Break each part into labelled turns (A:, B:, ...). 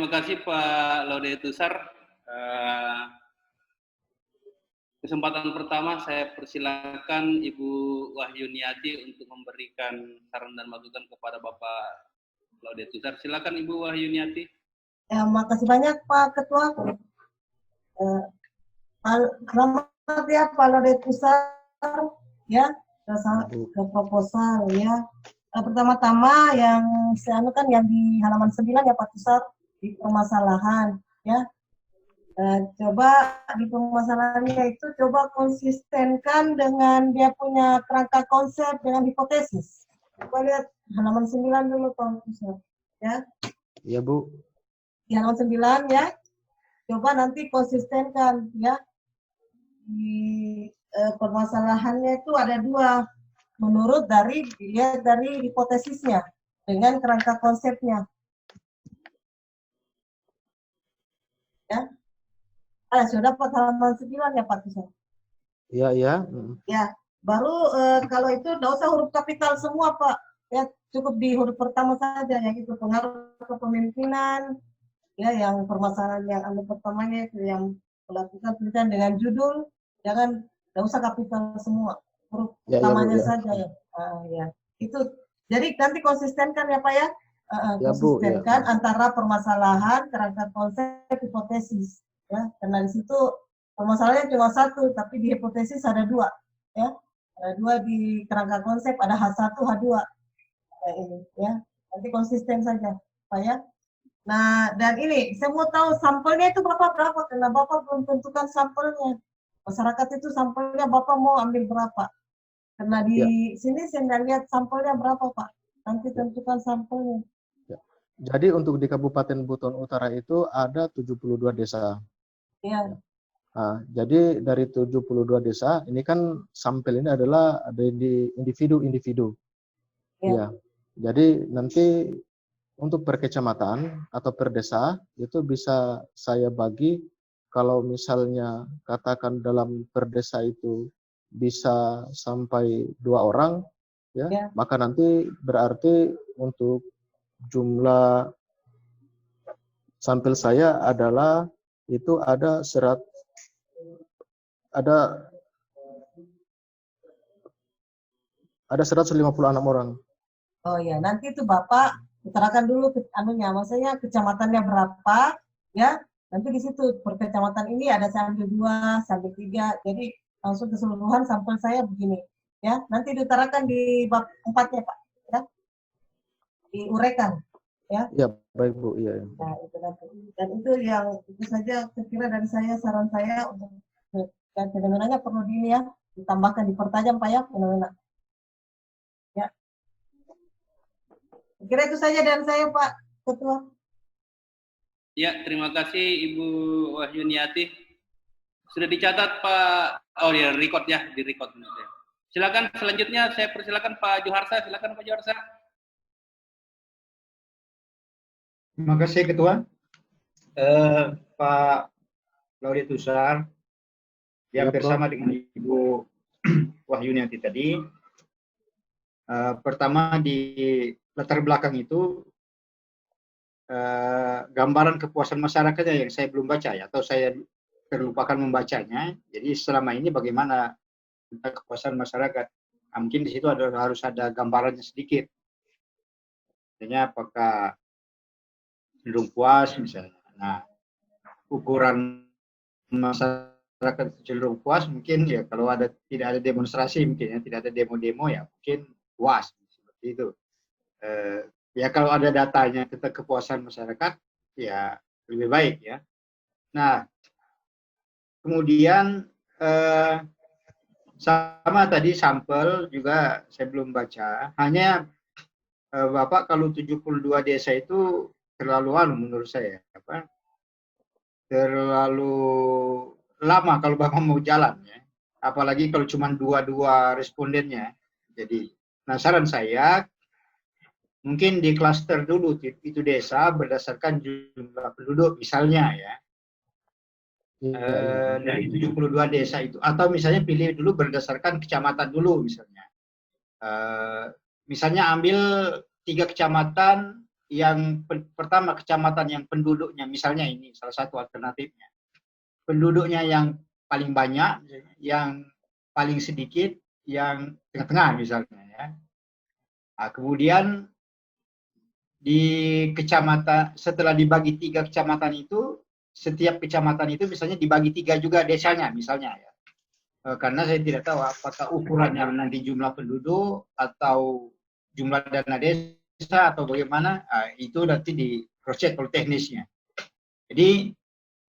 A: Terima kasih Pak Laudetusar. Kesempatan pertama saya persilakan Ibu Wahyuniati untuk memberikan saran dan masukan kepada Bapak Laudetusar. Silakan Ibu Wahyuniati.
B: Ya, makasih banyak Pak Ketua. Selamat ya Pak Laudetusar ya ke proposal ya. Pertama-tama yang saya anukan yang di halaman 9 ya Pak Tusar di permasalahan ya. Coba di permasalahannya itu coba konsistenkan dengan dia punya kerangka konsep dengan hipotesis. Coba lihat halaman 9 dulu Pak Tusar ya.
C: Iya Bu.
B: Di halaman 9 ya. Coba nanti konsistenkan ya. Di permasalahannya itu ada dua. Menurut dari hipotesisnya dengan kerangka konsepnya. Ya. Sudah dapat halaman 9 ya Pak Tusar?
C: Iya, iya.
B: Ya, baru kalau itu tidak usah huruf kapital semua Pak. Ya, cukup di huruf pertama saja yang itu pengaruh kepemimpinan. Ya, yang permasalahan yang pertamanya itu yang melakukan penelitian dengan judul, jangan tidak usah kapital semua, huruf utamanya saja ya. Ya. Itu jadi nanti konsistenkan ya Pak ya. Konsistenkan antara permasalahan, kerangka konsep, hipotesis. Ya, karena di situ permasalahannya cuma satu, tapi di hipotesis ada dua, ya, ada dua di kerangka konsep, ada H1, H2, ini, ya, nanti konsisten saja, Pak ya. Nah, dan ini saya mau tahu sampelnya itu Bapak berapa, karena Bapak belum tentukan sampelnya. Masyarakat itu sampelnya Bapak mau ambil berapa? Karena di sini saya nggak lihat sampelnya berapa Pak. Nanti tentukan sampelnya.
C: Jadi untuk di Kabupaten Buton Utara itu ada 72 desa.
B: Iya.
C: Nah, jadi dari 72 desa, ini kan sampel ini adalah ada di individu-individu. Ya. Jadi nanti untuk per kecamatan atau per desa, itu bisa saya bagi, kalau misalnya katakan dalam per desa itu bisa sampai 2 orang, ya, maka nanti berarti untuk jumlah sampel saya adalah itu ada 156 orang.
B: Oh ya, nanti itu Bapak utarakan dulu maksudnya kecamatannya berapa, ya. Nanti di situ per kecamatan ini ada sampai 2, sampai 3. Jadi langsung keseluruhan sampel saya begini, ya. Nanti diutarakan di bab 4-nya Pak, ya. Diuraikan, ya.
C: Ya, baik Bu, iya.
B: Nah, itu nanti. Dan itu yang itu saja sekira dari saya, saran saya untuk dan fenomenanya perlu di ini ya, ditambahkan dipertajam Pak ya fenomena. Ya. Kira itu saja dan saya Pak Ketua.
A: Ya, terima kasih Ibu Wahyuniati. Sudah dicatat Pak, oh ya record ya, di record. Silakan selanjutnya saya persilakan Pak Juharsa, silakan Pak Juharsa.
D: Terima kasih Ketua. Pak Laudetusar, yang bersama dengan Ibu Wahyuniati tadi. Pertama di latar belakang itu gambaran kepuasan masyarakatnya yang saya belum baca ya, atau saya terlupakan membacanya. Jadi selama ini bagaimana kepuasan masyarakat? Nah, mungkin di situ harus ada gambarannya sedikit. Misalnya apakah cenderung puas misalnya. Nah, ukuran masyarakat cenderung puas mungkin ya kalau tidak ada demonstrasi mungkin ya, tidak ada demo-demo ya mungkin puas seperti itu. Ya kalau ada datanya tentang kepuasan masyarakat ya lebih baik ya. Nah, kemudian sama tadi sampel juga saya belum baca. Hanya Bapak kalau 72 desa itu terlalu menurut saya terlalu lama kalau Bapak mau jalan ya. Apalagi kalau cuma dua respondennya. Jadi, nah saran saya mungkin di klaster dulu itu desa berdasarkan jumlah penduduk misalnya ya. Dari 72 desa itu, atau misalnya pilih dulu berdasarkan kecamatan dulu misalnya. Misalnya ambil 3 kecamatan yang pertama kecamatan yang penduduknya, misalnya ini salah satu alternatifnya, penduduknya yang paling banyak, yang paling sedikit, yang tengah-tengah misalnya ya. Nah, kemudian di kecamatan, setelah dibagi 3 kecamatan itu, setiap kecamatan itu misalnya dibagi 3 juga desanya misalnya ya. Karena saya tidak tahu apakah ukurannya nanti jumlah penduduk atau jumlah dana desa atau bagaimana, itu nanti di cross check kalau teknisnya. Jadi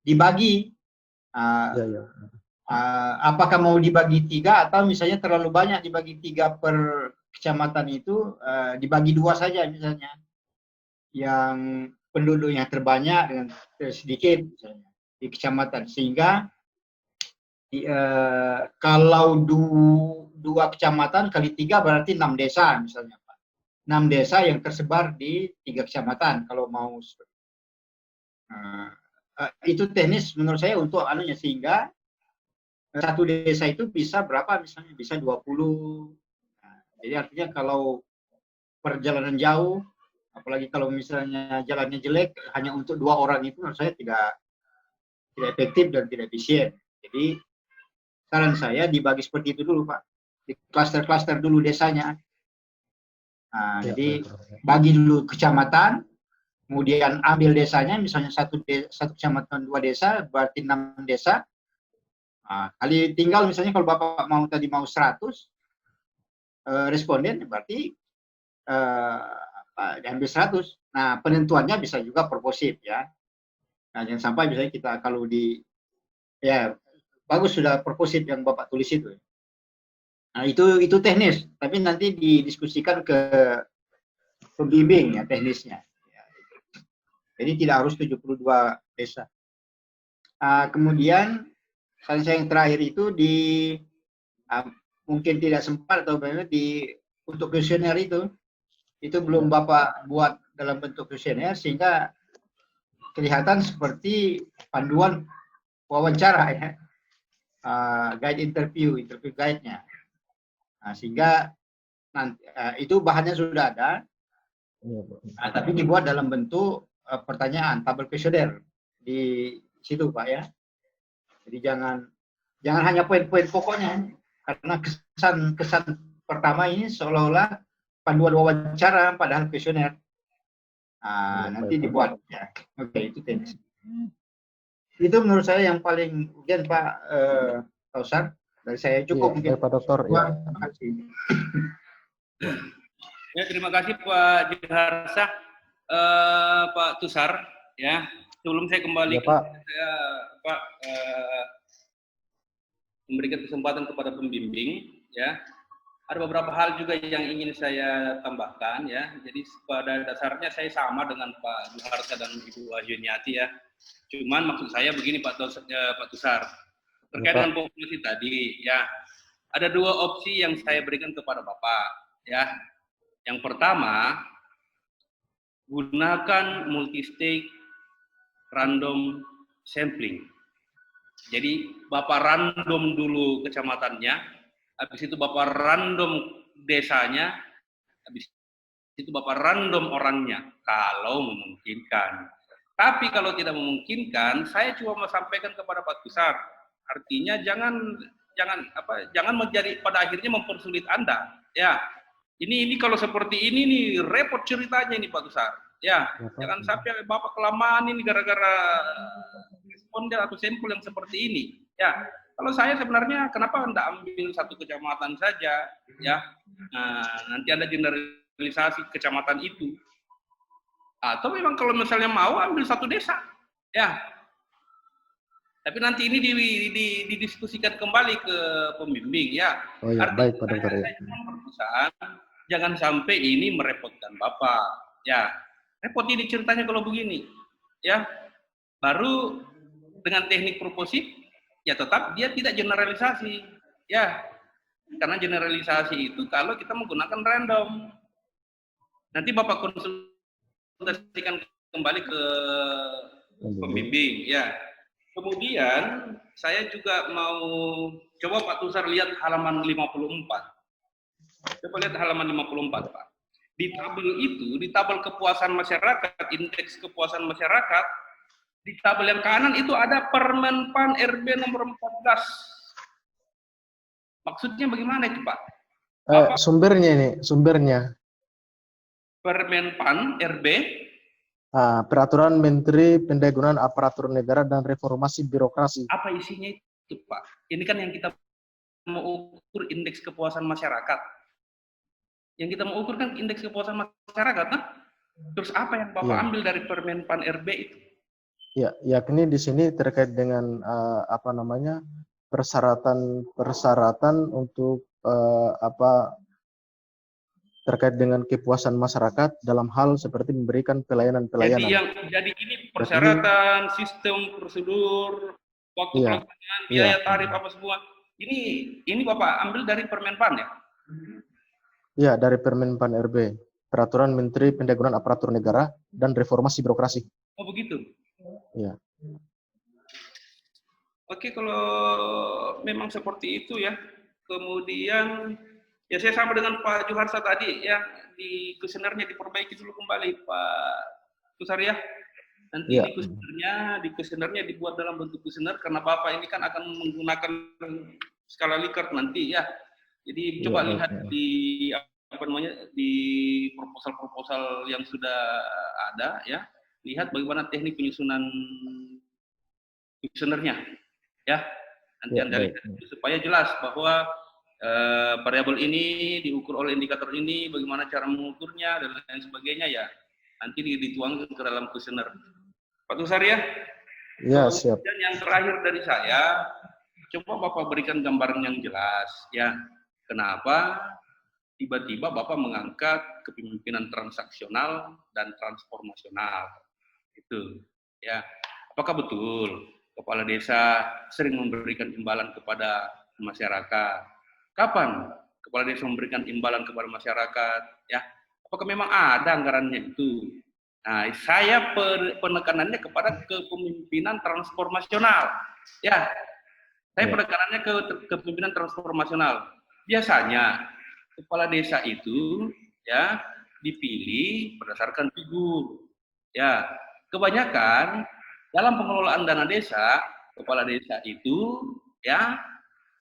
D: dibagi,
C: Ya, ya.
D: apakah mau dibagi 3 atau misalnya terlalu banyak dibagi 3 per kecamatan itu, dibagi 2 saja misalnya, yang penduduknya terbanyak dengan sedikit misalnya di kecamatan, sehingga kalau 2 kecamatan kali 3 berarti 6 desa misalnya Pak. 6 desa yang tersebar di 3 kecamatan kalau mau. Itu teknis menurut saya untuk anunya, sehingga satu desa itu bisa berapa misalnya, bisa 20. Jadi artinya kalau perjalanan jauh, apalagi kalau misalnya jalannya jelek, hanya untuk 2 orang itu menurut saya tidak efektif dan tidak efisien. Jadi saran saya dibagi seperti itu dulu Pak, di klaster-klaster dulu desanya.
C: Ya,
D: Jadi
C: betul.
D: bagi dulu kecamatan, kemudian ambil desanya, misalnya satu kecamatan 2 desa, berarti 6 desa. Kali tinggal misalnya kalau Bapak mau tadi mau 100 responden, berarti diambil 100. Nah, penentuannya bisa juga proposif ya. Nah, jangan sampai misalnya kita kalau ya bagus sudah proposif yang Bapak tulis itu. Nah, itu teknis, tapi nanti didiskusikan ke pembimbing ya teknisnya. Jadi tidak harus 72 desa. Kemudian saya yang terakhir itu mungkin tidak sempat atau bagaimana untuk kuesioner itu belum Bapak buat dalam bentuk kuesioner sehingga kelihatan seperti panduan wawancara ya, guide interview guide-nya. Sehingga nanti itu bahannya sudah ada, tapi dibuat dalam bentuk pertanyaan, tabel kuesioner di situ Pak ya. Jadi jangan hanya poin-poin pokoknya, karena kesan pertama ini seolah-olah panduan wawancara padahal kuesioner. Nanti dibuat ya. Oke, itu teknis. Itu menurut saya yang paling urgent Pak Tausar. Dari saya cukup mungkin.
C: Pak Dokter. Ya.
D: Terima kasih.
A: Ya, terima kasih Pak Juharsa, Pak Tusar. Ya, sebelum saya kembali,
C: Ya, Pak.
A: Saya Pak memberikan kesempatan kepada pembimbing. Ya, ada beberapa hal juga yang ingin saya tambahkan. Ya, jadi pada dasarnya saya sama dengan Pak Juharsa dan Ibu Wahyuniati ya. Cuman maksud saya begini Pak Tusar, terkait dengan populasi tadi, ya ada 2 opsi yang saya berikan kepada Bapak, ya. Yang pertama, gunakan multi-stage random sampling. Jadi Bapak random dulu kecamatannya, habis itu Bapak random desanya, habis itu Bapak random orangnya, kalau memungkinkan. Tapi kalau tidak memungkinkan, saya cuma mau sampaikan kepada Pak Tusar, artinya jangan menjadi pada akhirnya mempersulit Anda. Ya, ini kalau seperti ini nih repot ceritanya ini Pak Tusar. Ya, jangan sampai Bapak kelamaan ini gara-gara responden atau sampel yang seperti ini. Ya, kalau saya sebenarnya kenapa Anda ambil satu kecamatan saja? Ya, nanti Anda generalisasi kecamatan itu. Atau memang kalau misalnya mau ambil satu desa, ya. Tapi nanti ini didiskusikan kembali ke pembimbing, ya.
C: Oh ya, baik Pak Dokter.
A: Saya cuma berpesan, jangan sampai ini merepotkan Bapak, ya. Repot ini ceritanya kalau begini, ya. Baru dengan teknik proposif, ya tetap dia tidak generalisasi, ya. Karena generalisasi itu kalau kita menggunakan random. Nanti Bapak konsultasikan kembali ke pembimbing, ya. Kemudian saya juga mau coba Pak Tusar lihat halaman 54. Coba lihat halaman 54, Pak. di tabel itu, di tabel kepuasan masyarakat, indeks kepuasan masyarakat, di tabel yang kanan itu ada Permenpan RB nomor 14. Maksudnya bagaimana itu, Pak?
C: Sumbernya ini, sumbernya.
A: Permenpan RB
C: Peraturan Menteri Pendayagunaan Aparatur Negara dan Reformasi Birokrasi.
A: apa isinya itu, Pak? Ini kan yang kita mau ukur indeks kepuasan masyarakat. Yang kita mau ukur kan indeks kepuasan masyarakat, nah? Terus apa yang Bapak
C: Iya.
A: ambil dari Permenpan RB itu?
C: Ya, yakni di sini terkait dengan persyaratan untuk terkait dengan kepuasan masyarakat dalam hal seperti memberikan pelayanan-pelayanan.
A: Jadi ini persyaratan, sistem, prosedur, waktu
C: Iya.
A: pelaksanaan, biaya,
C: Iya.
A: tarif apa semua. Ini Bapak ambil dari Permenpan ya?
C: Ya, dari Permenpan RB, Peraturan Menteri Pendayagunaan Aparatur Negara dan Reformasi Birokrasi.
A: Oh begitu.
C: Iya.
A: Oke, kalau memang seperti itu ya. Kemudian ya saya sama dengan Pak Juharsa tadi ya, di kuesionernya diperbaiki dulu kembali Pak Tusar ya. Nanti
C: Ya.
A: di kuesionernya dibuat dalam bentuk kuesioner karena Bapak ini kan akan menggunakan skala Likert nanti ya. Jadi coba
C: Ya,
A: lihat
C: ya.
A: di proposal-proposal yang sudah ada ya. Lihat bagaimana teknik penyusunan kuesionernya ya. Nanti
C: Ya,
A: Anda
C: baik.
A: lihat supaya jelas bahwa variabel ini diukur oleh indikator ini, bagaimana cara mengukurnya dan lain sebagainya ya. Nanti dituangkan ke dalam kuesioner. Pak Tusar ya.
C: Ya, siap.
A: Dan yang terakhir dari saya, coba Bapak berikan gambaran yang jelas ya. Kenapa tiba-tiba Bapak mengangkat kepemimpinan transaksional dan transformasional? Itu ya. Apakah betul kepala desa sering memberikan imbalan kepada masyarakat? Kapan kepala desa memberikan imbalan kepada masyarakat? Ya, apakah memang ada anggarannya itu? Nah, saya penekanannya kepada kepemimpinan transformasional. Ya, saya penekanannya ke kepemimpinan transformasional. Biasanya kepala desa itu ya dipilih berdasarkan figur. Ya, kebanyakan dalam pengelolaan dana desa, kepala desa itu ya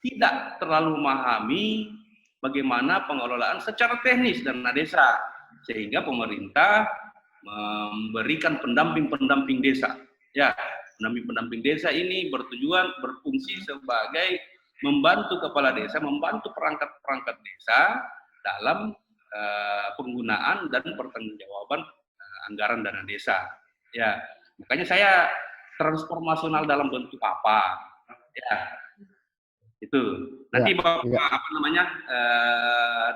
A: tidak terlalu memahami bagaimana pengelolaan secara teknis dana desa, sehingga pemerintah memberikan pendamping-pendamping desa. Ya, pendamping-pendamping desa ini berfungsi sebagai membantu kepala desa, membantu perangkat-perangkat desa dalam penggunaan dan pertanggungjawaban anggaran dana desa. Ya, makanya saya transformasional dalam bentuk apa? Ya, itu. Nanti Bapak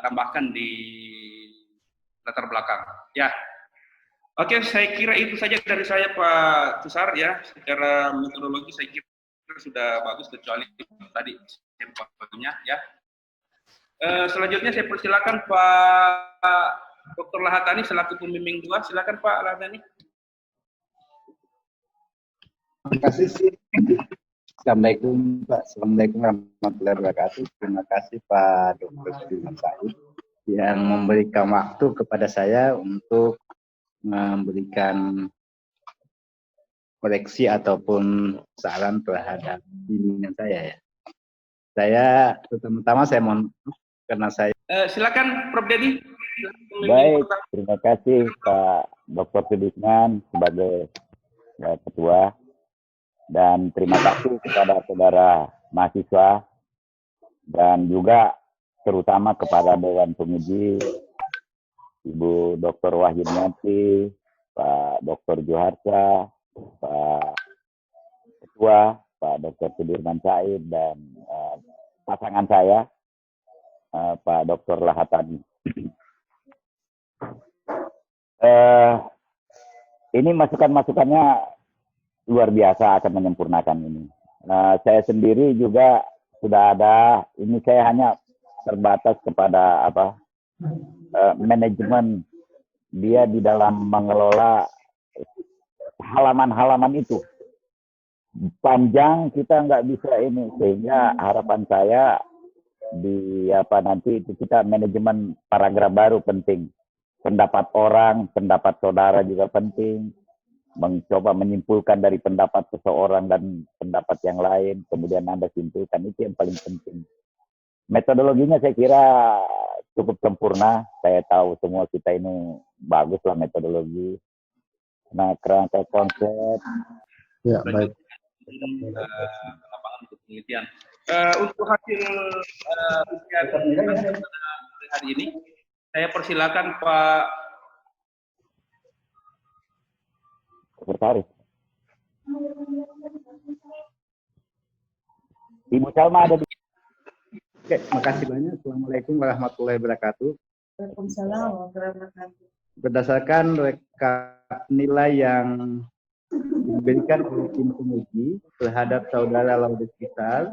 A: tambahkan di latar belakang. Ya. Oke, saya kira itu saja dari saya Pak Tusar ya. Secara metodologi saya kira sudah bagus kecuali tadi sampelnya ya. Selanjutnya saya persilakan Pak Dr. Lahatani selaku pembimbing 2. Silakan Pak Lahatani.
E: Terima kasih. Assalamualaikum Pak. Assalamualaikum warahmatullahi wabarakatuh. Terima kasih Pak Dr. Sudirman Said yang memberikan waktu kepada saya untuk memberikan koreksi ataupun saran terhadap bimbingan saya ya. Saya pertama-tama saya mohon karena saya
A: silakan Prof. Dedi.
F: Baik, terima kasih Pak Dr. Sudirman sebagai ketua, dan terima kasih kepada saudara mahasiswa dan juga terutama kepada Dewan Penguji, Ibu Dr. Wahyuniati, Pak Dr. Juharsa, Pak Ketua, Pak Dr. Sudirman Said, dan pasangan saya, Pak Dr. Lahatani. Ini masukan-masukannya luar biasa, akan menyempurnakan ini. Saya sendiri juga sudah ada, ini saya hanya terbatas kepada manajemen dia di dalam mengelola halaman-halaman itu. Panjang kita nggak bisa ini, sehingga harapan saya di nanti itu kita manajemen paragraf baru penting. pendapat orang, pendapat saudara juga penting. Mencoba menyimpulkan dari pendapat seseorang dan pendapat yang lain, kemudian Anda simpulkan, itu yang paling penting. Metodologinya saya kira cukup sempurna. Saya tahu semua kita ini baguslah metodologi. Nah, kerangka konsep.
C: Ya, baik.
A: Lapangan untuk penelitian. Untuk hasil ujian hari ini, saya persilakan Pak
F: Sekretaris. Ibu Salma ada di.
E: Oke, makasih banyak. Assalamualaikum warahmatullahi wabarakatuh.
B: Waalaikumsalam warahmatullahi wabarakatuh.
E: Berdasarkan rekap nilai yang diberikan oleh tim penguji terhadap saudara Laudes Kisal,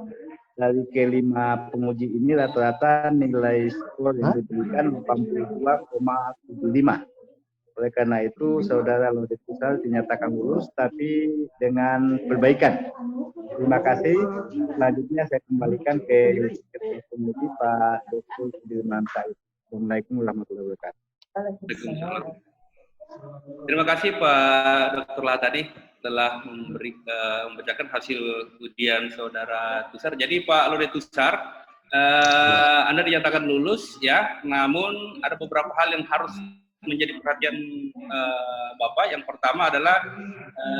E: dari kelima penguji ini rata-rata nilai skor yang diberikan 82,75. Oleh karena itu, saudara Laudes Kisal dinyatakan lulus, tapi dengan perbaikan. Terima kasih. Selanjutnya saya kembalikan ke Ketua Penguji Pak Dr. Sudirman Said. Assalamualaikum warahmatullahi wabarakatuh.
A: Waalaikumsalam. Terima kasih Pak Dr. Latadi telah membacakan hasil ujian saudara Tusar. Jadi Pak Lode Tusar, Anda dinyatakan lulus ya, namun ada beberapa hal yang harus menjadi perhatian Bapak. Yang pertama adalah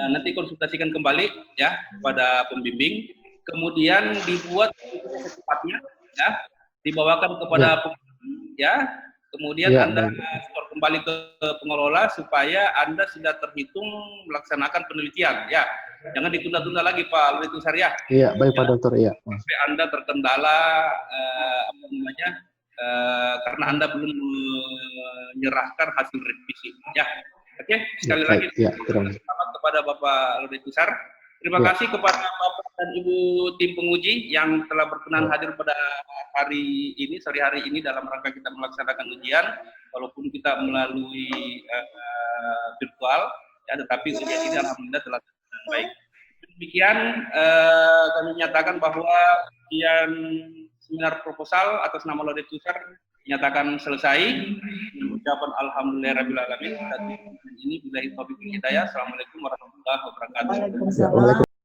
A: nanti konsultasikan kembali ya pada pembimbing, kemudian dibuat secepatnya ya, dibawakan kepada pembimbing ya, kemudian Anda store kembali ke pengelola supaya Anda sudah terhitung melaksanakan penelitian ya. Jangan ditunda-tunda lagi Pak Lode Tusar ya.
C: Iya, baik Pak Dokter, iya.
A: Sampai Anda terkendala karena Anda belum menyerahkan hasil revisi. Ya, oke. Sekali lagi selamat kepada Bapak Lode Tusar. Terima kasih kepada Bapak dan Ibu tim penguji yang telah berkenan hadir pada hari ini, sore hari ini dalam rangka kita melaksanakan ujian, walaupun kita melalui virtual, ya, tetapi ujian ini alhamdulillah telah berjalan baik. Demikian kami menyatakan bahwa ujian seminar proposal atas nama Laudes Tusar dinyatakan selesai. Ucapan alhamdulillahirabbil alamin. Dan ini billahi taufiq wal hidayah. Assalamualaikum warahmatullahi wabarakatuh.
B: Waalaikumsalam.